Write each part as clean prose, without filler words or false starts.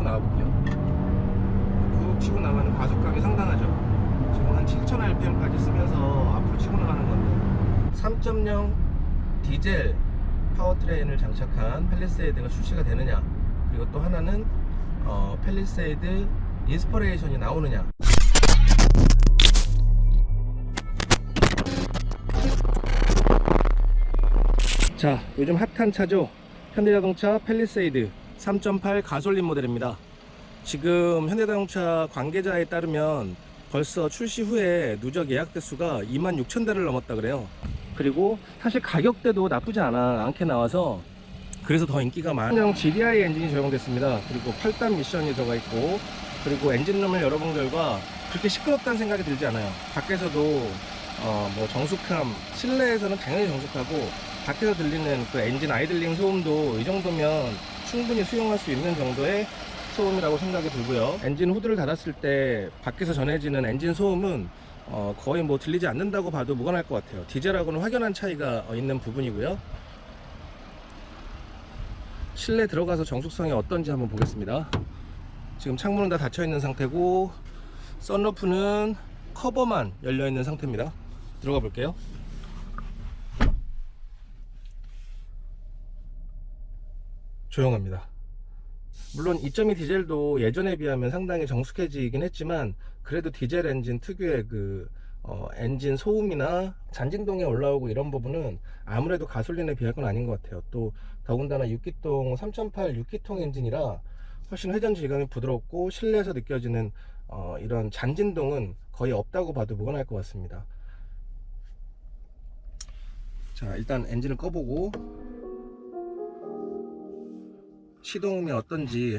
치고 나와볼게요. 푹 치고 나가는 가속감이 상당하죠. 지금 한 7000rpm까지 쓰면서 앞으로 치고 나가는 건데 3.0 디젤 파워트레인을 장착한 팰리세이드가 출시가 되느냐, 그리고 또 하나는 팰리세이드 인스퍼레이션이 나오느냐. 자, 요즘 핫한 차죠. 현대자동차 팰리세이드 3.8 가솔린 모델입니다. 지금 현대자동차 관계자에 따르면 벌써 출시 후에 누적 예약 대수가 26,000대를 넘었다 그래요. 그리고 사실 가격대도 나쁘지 않게 나와서 그래서 더 인기가 많아요. GDI 엔진이 적용됐습니다. 그리고 8단 미션이 들어가 있고, 그리고 엔진룸을 열어본 결과 그렇게 시끄럽다는 생각이 들지 않아요. 밖에서도 뭐 정숙함, 실내에서는 당연히 정숙하고 밖에서 들리는 그 엔진 아이들링 소음도 이 정도면 충분히 수용할 수 있는 정도의 소음이라고 생각이 들고요. 엔진 후드를 닫았을 때 밖에서 전해지는 엔진 소음은 거의 뭐 들리지 않는다고 봐도 무관할 것 같아요. 디젤하고는 확연한 차이가 있는 부분이고요. 실내 들어가서 정숙성이 어떤지 한번 보겠습니다. 지금 창문은 다 닫혀 있는 상태고 썬루프는 커버만 열려 있는 상태입니다. 들어가 볼게요. 조용합니다. 물론 2.2 디젤도 예전에 비하면 상당히 정숙해지긴 했지만, 그래도 디젤 엔진 특유의 그 엔진 소음이나 잔진동에 올라오고 이런 부분은 아무래도 가솔린에 비할 건 아닌 것 같아요. 또 더군다나 6기통 3.8 6기통 엔진이라 훨씬 회전 질감이 부드럽고 실내에서 느껴지는 이런 잔진동은 거의 없다고 봐도 무관할 것 같습니다. 자, 일단 엔진을 꺼보고 시동음이 어떤지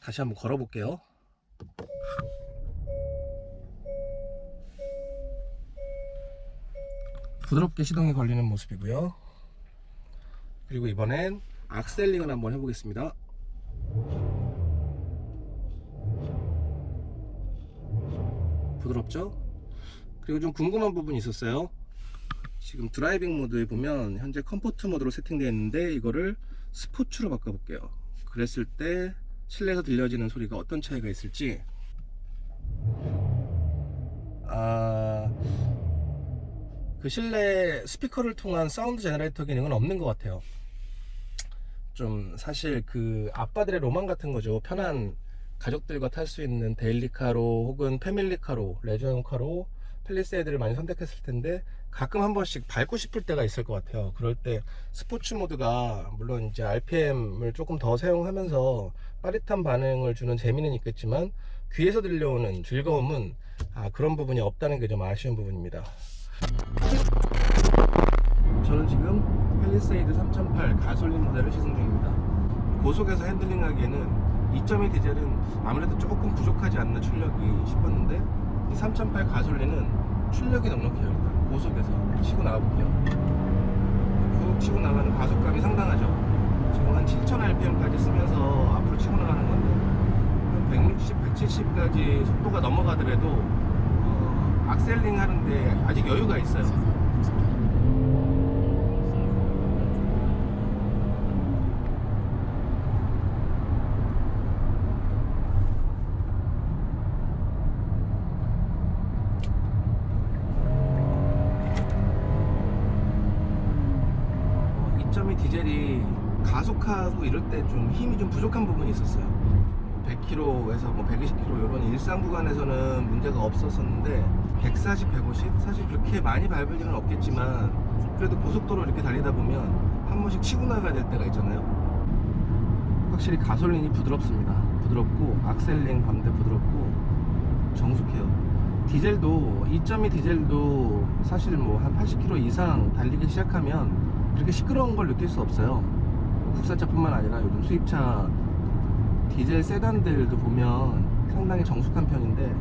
다시 한번 걸어 볼게요. 부드럽게 시동이 걸리는 모습이고요. 그리고 이번엔 악셀링을 한번 해보겠습니다. 부드럽죠? 그리고 좀 궁금한 부분이 있었어요. 지금 드라이빙 모드에 보면 현재 컴포트 모드로 세팅되어 있는데 이거를 스포츠로 바꿔볼게요. 그랬을 때 실내에서 들려지는 소리가 어떤 차이가 있을지. 그 실내 스피커를 통한 사운드 제너레이터 기능은 없는 것 같아요. 좀 사실 그 아빠들의 로망 같은 거죠. 편한 가족들과 탈 수 있는 데일리카로 혹은 패밀리카로, 레저용카로 팰리세이드를 많이 선택했을 텐데 가끔 한 번씩 밟고 싶을 때가 있을 것 같아요. 그럴 때 스포츠 모드가 물론 이제 RPM을 조금 더 사용하면서 빠릿한 반응을 주는 재미는 있겠지만 귀에서 들려오는 즐거움은 그런 부분이 없다는 게 좀 아쉬운 부분입니다. 저는 지금 팰리세이드 3.8 가솔린 모델을 시승 중입니다. 고속에서 핸들링하기에는 2.2 디젤은 아무래도 조금 부족하지 않나 출력이 싶었는데, 이 3.8 가솔린은 출력이 넉넉해요. 일단 고속에서 치고 나와볼게요. 푹 치고 나가는 가속감이 상당하죠. 지금 한 7000rpm까지 쓰면서 앞으로 치고 나가는 건데 한 160, 170까지 속도가 넘어가더라도 악셀링 하는데 아직 여유가 있어요. 디젤이 가속하고 이럴 때 좀 힘이 좀 부족한 부분이 있었어요. 100km에서 뭐 120km 이런 일상 구간에서는 문제가 없었었는데 140, 150 사실 그렇게 많이 밟을 일은 없겠지만 그래도 고속도로 이렇게 달리다 보면 한 번씩 치고 나가야 될 때가 있잖아요. 확실히 가솔린이 부드럽습니다. 부드럽고 악셀링 반대 부드럽고 정숙해요. 디젤도 2.2 디젤도 사실 뭐 한 80km 이상 달리기 시작하면 그렇게 시끄러운 걸 느낄 수 없어요. 국산차뿐만 아니라 요즘 수입차 디젤 세단들도 보면 상당히 정숙한 편인데,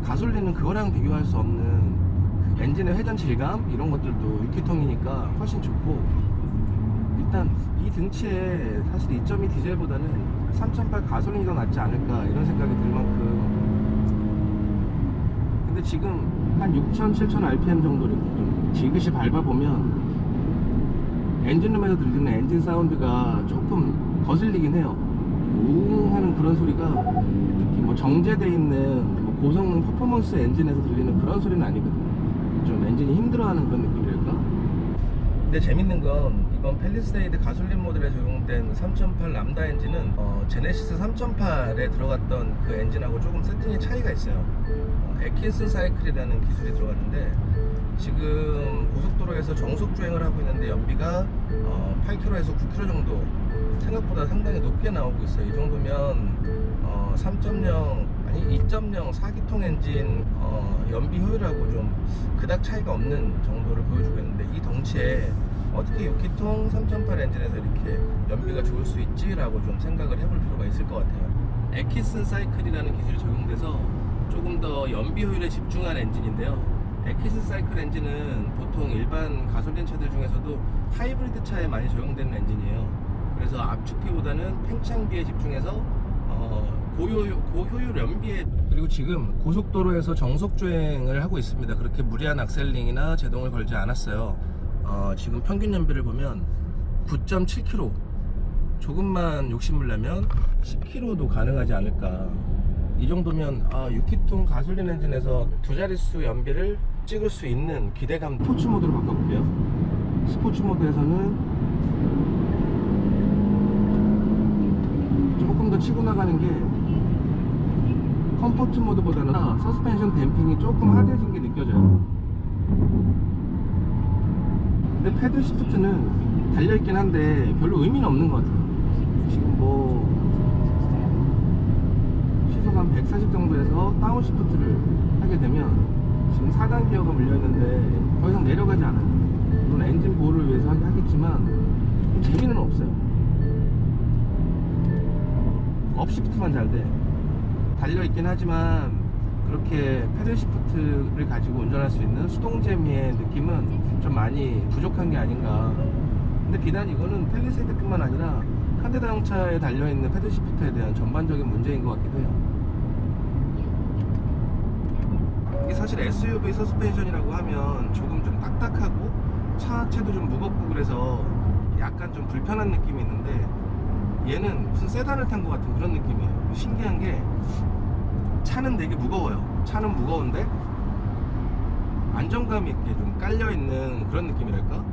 가솔린은 그거랑 비교할 수 없는 그 엔진의 회전 질감 이런 것들도 6기통이니까 훨씬 좋고, 일단 이 등치에 사실 2.2 디젤보다는 3.8 가솔린이 더 낫지 않을까 이런 생각이 들 만큼. 근데 지금 한 6,000, 7,000rpm 정도 이렇게 좀 지그시 밟아보면 엔진룸에서 들리는 엔진 사운드가 조금 거슬리긴 해요. 우웅 하는 들리는 그런 소리가 이렇게 뭐 정제돼 있는 뭐 고성능 퍼포먼스 엔진에서 들리는 그런 소리는 아니거든. 좀 엔진이 힘들어하는 그런 느낌이랄까? 근데 재밌는 건 이번 팰리세이드 가솔린 모델에 적용된 3.8 람다 엔진은 제네시스 3.8에 들어갔던 그 엔진하고 조금 세팅의 차이가 있어요. 에키스 사이클이라는 기술이 들어갔는데 지금 고속도로에서 정속 주행을 하고 있는데 연비가 8km에서 9km 정도 생각보다 상당히 높게 나오고 있어요. 이 정도면 3.0 아니 2.0 4기통 엔진 연비 효율하고 좀 그닥 차이가 없는 정도를 보여주고 있는데 이 덩치에 어떻게 6기통 3.8 엔진에서 이렇게 연비가 좋을 수 있지라고 좀 생각을 해볼 필요가 있을 것 같아요. 에키슨 사이클이라는 기술이 적용돼서 조금 더 연비 효율에 집중한 엔진인데요. 에키슨 사이클 엔진은 보통 일반 가솔린 차들 중에서도 하이브리드 차에 많이 적용되는 엔진이에요. 그래서 압축비보다는 팽창비에 집중해서 고효율 연비에, 그리고 지금 고속도로에서 정속 주행을 하고 있습니다. 그렇게 무리한 악셀링이나 제동을 걸지 않았어요. 지금 평균 연비를 보면 9.7km, 조금만 욕심을 내면 10km도 가능하지 않을까. 이 정도면 6기통 가솔린 엔진에서 두 자릿수 연비를 찍을 수 있는 기대감. 스포츠 모드로 바꿔볼게요. 스포츠 모드에서는 조금 더 치고 나가는 게 컴포트 모드보다는 서스펜션 댐핑이 조금 하드해진 게 느껴져요. 근데 패들 시프트는 달려있긴 한데 별로 의미는 없는 것 같아요. 지금 뭐 시속 한 140 정도에서 다운 시프트를 하게 되면 지금 4단 기어가 물려있는데 더 이상 내려가지 않아요. 물론 엔진 보호를 위해서 하겠지만 재미는 없어요. 업시프트만 잘 돼. 달려있긴 하지만 그렇게 패들 시프트를 가지고 운전할 수 있는 수동재미의 느낌은 좀 많이 부족한 게 아닌가. 근데 비단 이거는 팰리세이드 뿐만 아니라 현대 자동차에 달려있는 패들 시프트에 대한 전반적인 문제인 것 같기도 해요. 이게 사실 SUV 서스펜션이라고 하면 조금 좀 딱딱하고 차체도 좀 무겁고 그래서 약간 좀 불편한 느낌이 있는데 얘는 무슨 세단을 탄 것 같은 그런 느낌이에요. 신기한 게 차는 되게 무거워요. 차는 무거운데 안정감 있게 좀 깔려있는 그런 느낌이랄까?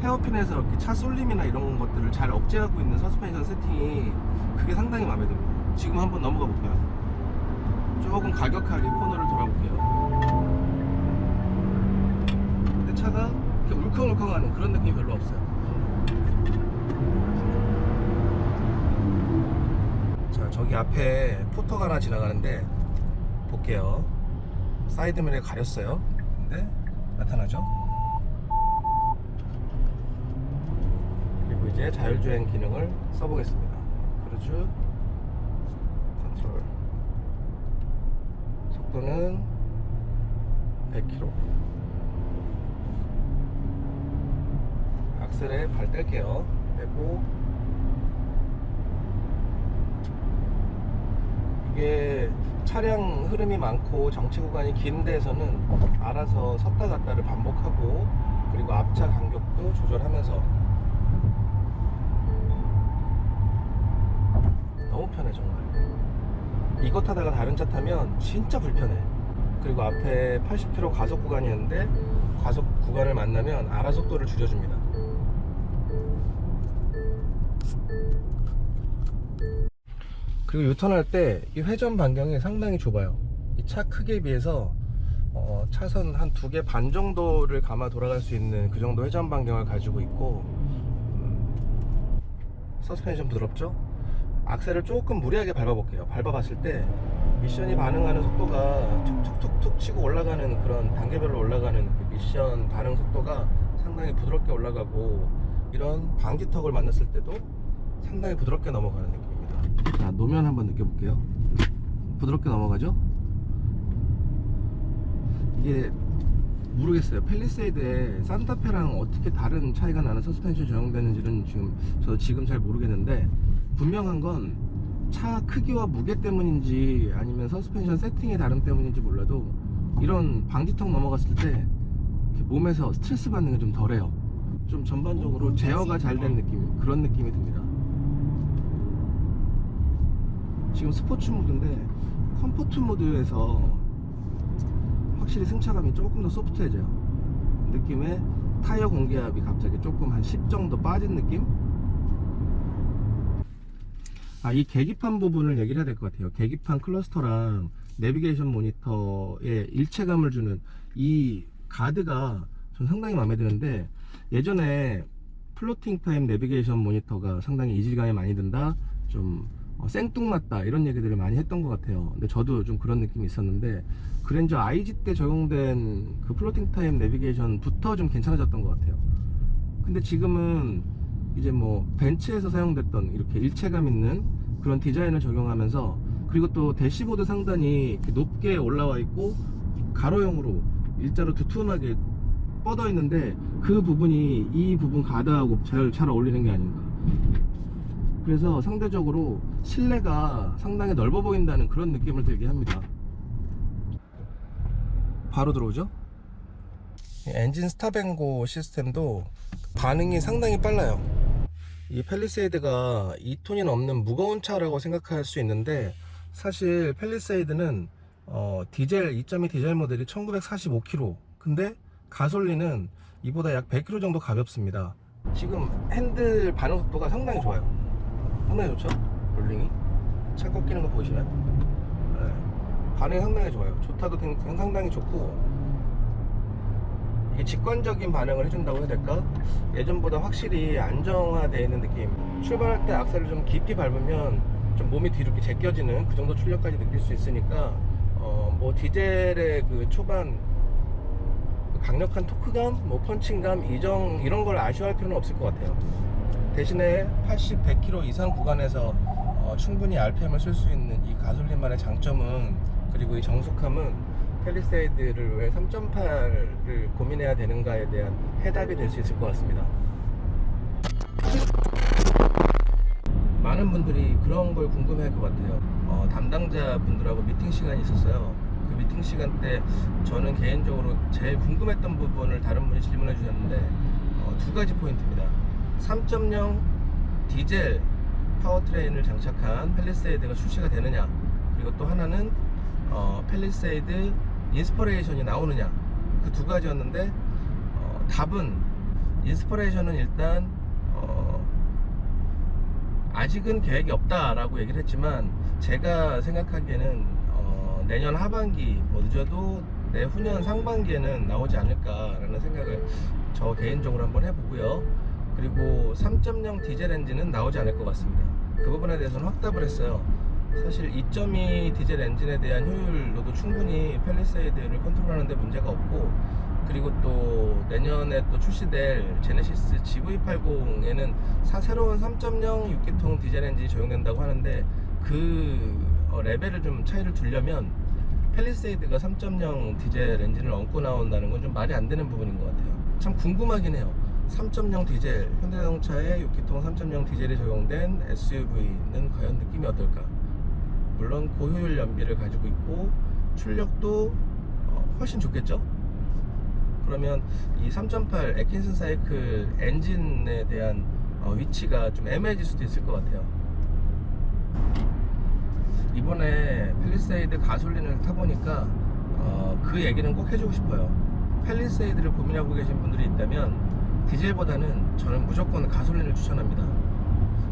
헤어핀에서 이렇게 차 쏠림이나 이런 것들을 잘 억제하고 있는 서스펜션 세팅이 그게 상당히 마음에 듭니다. 지금 한번 넘어가 볼까요? 조금 가격하게 코너를 돌아볼게요. 근데 차가 이렇게 울컹울컹하는 그런 느낌이 별로 없어요. 자, 저기 앞에 포터가 하나 지나가는데 볼게요. 사이드미러에 가렸어요. 근데 나타나죠? 그리고 이제 자율주행 기능을 써보겠습니다. 크루즈 컨트롤, 속도는 100km. 악셀에 발 뗄게요. 떼고, 이게 차량 흐름이 많고 정체 구간이 긴 데에서는 알아서 섰다 갔다를 반복하고, 그리고 앞차 간격도 조절하면서 너무 편해 정말. 이거 타다가 다른 차 타면 진짜 불편해. 그리고 앞에 80km 가속 구간이었는데 가속 구간을 만나면 알아 속도를 줄여줍니다. 그리고 유턴할 때 이 회전 반경이 상당히 좁아요. 이 차 크기에 비해서 차선 한 2개 반 정도를 감아 돌아갈 수 있는 그 정도 회전 반경을 가지고 있고, 서스펜션 부드럽죠? 악셀을 조금 무리하게 밟아볼게요. 밟아봤을 때 미션이 반응하는 속도가 툭툭툭툭 치고 올라가는 그런 단계별로 올라가는 그 미션 반응 속도가 상당히 부드럽게 올라가고, 이런 방지턱을 만났을 때도 상당히 부드럽게 넘어가는 느낌입니다. 자, 노면 한번 느껴볼게요. 부드럽게 넘어가죠? 이게 모르겠어요. 팰리세이드에 산타페랑 어떻게 다른 차이가 나는 서스펜션이 적용되는지는 저도 지금 잘 모르겠는데, 분명한 건 차 크기와 무게 때문인지 아니면 서스펜션 세팅의 다름 때문인지 몰라도 이런 방지턱 넘어갔을 때 몸에서 스트레스 받는 게 좀 덜해요. 좀 전반적으로 제어가 잘 된 느낌, 그런 느낌이 듭니다. 지금 스포츠 모드인데 컴포트 모드에서 확실히 승차감이 조금 더 소프트해져요. 느낌에 타이어 공기압이 갑자기 조금 한 10 정도 빠진 느낌? 이 계기판 부분을 얘기를 해야 될 것 같아요. 계기판 클러스터랑 내비게이션 모니터에 일체감을 주는 이 가드가 전 상당히 마음에 드는데, 예전에 플로팅 타임 내비게이션 모니터가 상당히 이질감이 많이 든다, 좀 생뚱맞다, 이런 얘기들을 많이 했던 것 같아요. 근데 저도 좀 그런 느낌이 있었는데, 그랜저 IG 때 적용된 그 플로팅 타임 내비게이션부터 좀 괜찮아졌던 것 같아요. 근데 지금은 이제 뭐 벤츠에서 사용됐던 이렇게 일체감 있는 그런 디자인을 적용하면서, 그리고 또 대시보드 상단이 이렇게 높게 올라와 있고 가로형으로 일자로 두툼하게 뻗어 있는데, 그 부분이 이 부분 가드하고 제일 잘 어울리는 게 아닌가. 그래서 상대적으로 실내가 상당히 넓어 보인다는 그런 느낌을 들게 합니다. 바로 들어오죠? 엔진 스탑앤고 시스템도 반응이 상당히 빨라요. 이 팰리세이드가 2톤이 넘는 무거운 차라고 생각할 수 있는데, 사실 팰리세이드는 디젤 2.2 디젤 모델이 1945kg, 근데 가솔린은 이보다 약 100kg 정도 가볍습니다. 지금 핸들 반응 속도가 상당히 좋아요. 상당히 좋죠? 롤링이 차 꺾이는 거 보이시나요? 네. 반응이 상당히 좋아요. 좋다도 상당히 좋고, 이게 직관적인 반응을 해준다고 해야 될까? 예전보다 확실히 안정화되어 있는 느낌. 출발할 때 악셀을 좀 깊이 밟으면 좀 몸이 뒤로 이렇게 제껴지는 그 정도 출력까지 느낄 수 있으니까, 뭐 디젤의 그 초반 그 강력한 토크감, 뭐 펀칭감, 이런 걸 아쉬워할 필요는 없을 것 같아요. 대신에 80, 100km 이상 구간에서 충분히 RPM을 쓸 수 있는 이 가솔린만의 장점은, 그리고 이 정숙함은 팰리세이드를 왜 3.8을 고민해야 되는가에 대한 해답이 될 수 있을 것 같습니다. 많은 분들이 그런 걸 궁금해할 것 같아요. 담당자 분들하고 미팅 시간이 있었어요. 그 미팅 시간 때 저는 개인적으로 제일 궁금했던 부분을 다른 분이 질문해 주셨는데, 두 가지 포인트입니다. 3.0 디젤 파워트레인을 장착한 팰리세이드가 출시가 되느냐, 그리고 또 하나는 팰리세이드 인스퍼레이션이 나오느냐, 그 두 가지였는데, 답은 인스퍼레이션은 일단 아직은 계획이 없다라고 얘기를 했지만, 제가 생각하기에는 내년 하반기, 뭐 늦어도 내후년 상반기에는 나오지 않을까라는 생각을 저 개인적으로 한번 해보고요. 그리고 3.0 디젤 엔진은 나오지 않을 것 같습니다. 그 부분에 대해서는 확답을 했어요. 사실 2.2 디젤 엔진에 대한 효율로도 충분히 팰리세이드를 컨트롤하는 데 문제가 없고, 그리고 또 내년에 또 출시될 제네시스 GV80에는 새로운 3.0 6기통 디젤 엔진이 적용된다고 하는데, 그 레벨을 좀 차이를 두려면 팰리세이드가 3.0 디젤 엔진을 얹고 나온다는 건 좀 말이 안 되는 부분인 것 같아요. 참 궁금하긴 해요. 3.0 디젤, 현대자동차의 6기통 3.0 디젤이 적용된 SUV는 과연 느낌이 어떨까? 물론 고효율 연비를 가지고 있고 출력도 훨씬 좋겠죠? 그러면 이 3.8 애킨슨 사이클 엔진에 대한 위치가 좀 애매해질 수도 있을 것 같아요. 이번에 팰리세이드 가솔린을 타보니까 그 얘기는 꼭 해주고 싶어요. 팰리세이드를 고민하고 계신 분들이 있다면 디젤보다는 저는 무조건 가솔린을 추천합니다.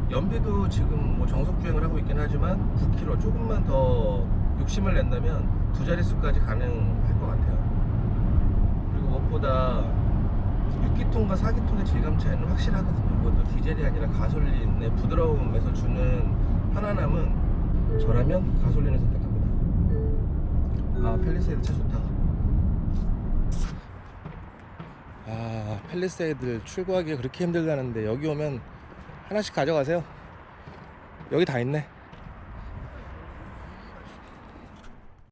연비도 지금 뭐 정속 주행을 하고 있긴 하지만 9km 조금만 더 욕심을 낸다면 두 자릿수까지 가능할 것 같아요. 그리고 무엇보다 6기통과 4기통의 질감 차이는 확실하거든요. 그것도 디젤이 아니라 가솔린의 부드러움에서 주는 편안함은 저라면 가솔린을 선택합니다. 팰리세이드 차 좋다. 팰리세이드를 출고하기가 그렇게 힘들다는데 여기 오면 하나씩 가져가세요. 여기 다 있네.